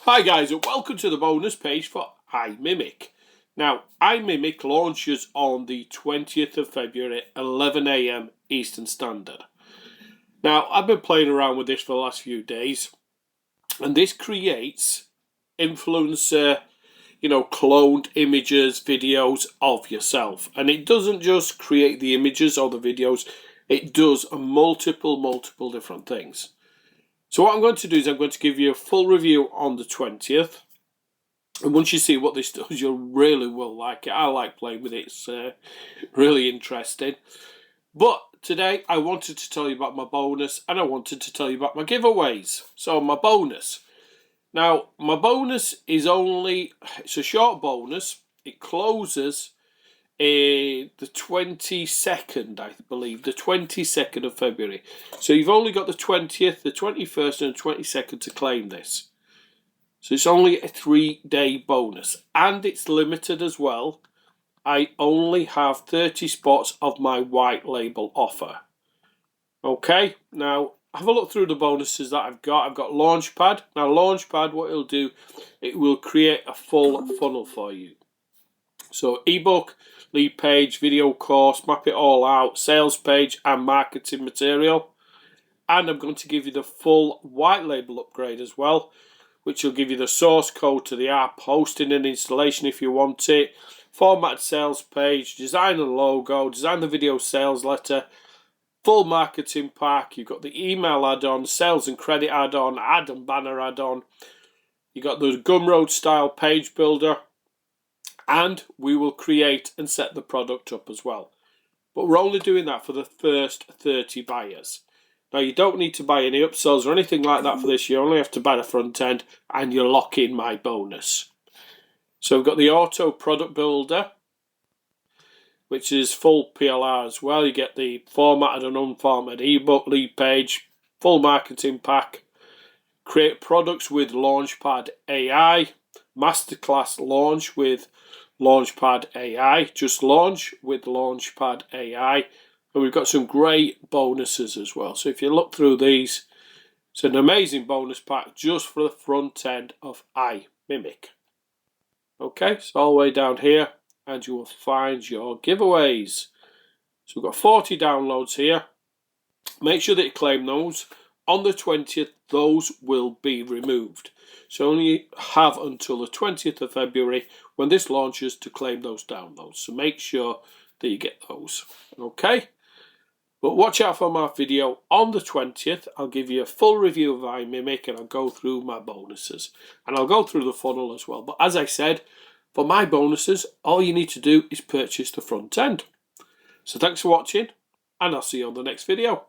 Hi guys, and welcome to the bonus page for Imimic. Now, Imimic launches on the 20th of February at 11 AM Eastern Standard. Now, I've been playing around with this for the last few days, and this creates influencer, cloned images, videos of yourself. And it doesn't just create the images or the videos, it does multiple different things. So what I'm going to do is I'm going to give you a full review on the 20th. And once you see what this does, you really will like it. I like playing with it. It's really interesting. But today I wanted to tell you about my bonus and I wanted to tell you about my giveaways. So my bonus. Now, my bonus is it's a short bonus. It closes the 22nd, I believe, the 22nd of February. So you've only got the 20th, the 21st and the 22nd to claim this. So it's only a 3-day bonus, and it's limited as well. I only have 30 spots of my white label offer. Okay, now have a look through the bonuses that I've got. I've got LaunchPad. Now LaunchPad, what it'll do, it will create a full funnel for you. So ebook, lead page, video course, map it all out, sales page and marketing material. And I'm going to give you the full white label upgrade as well, which will give you the source code to the app, hosting and installation if you want it, format sales page, design a logo, design the video sales letter, full marketing pack. You've got the email add-on, sales and credit add-on, ad and banner add-on. You've got the Gumroad style page builder. And we will create and set the product up as well. But we're only doing that for the first 30 buyers. Now, you don't need to buy any upsells or anything like that for this. You only have to buy the front end and you lock in my bonus. So we've got the Auto Product Builder, which is full PLR as well. You get the formatted and unformatted ebook, lead page, full marketing pack, create products with LaunchPadAI, masterclass launch with LaunchPadAI, just launch with LaunchPadAI, and we've got some great bonuses as well. So if you look through these, it's an amazing bonus pack just for the front end of Imimic. Okay, so all the way down here, and you will find your giveaways. So we've got 40 downloads here. Make sure that you claim those. On the 20th, those will be removed. So only have until the 20th of February when this launches to claim those downloads. So make sure that you get those. Okay? But watch out for my video on the 20th. I'll give you a full review of Imimic and I'll go through my bonuses. And I'll go through the funnel as well. But as I said, for my bonuses, all you need to do is purchase the front end. So thanks for watching and I'll see you on the next video.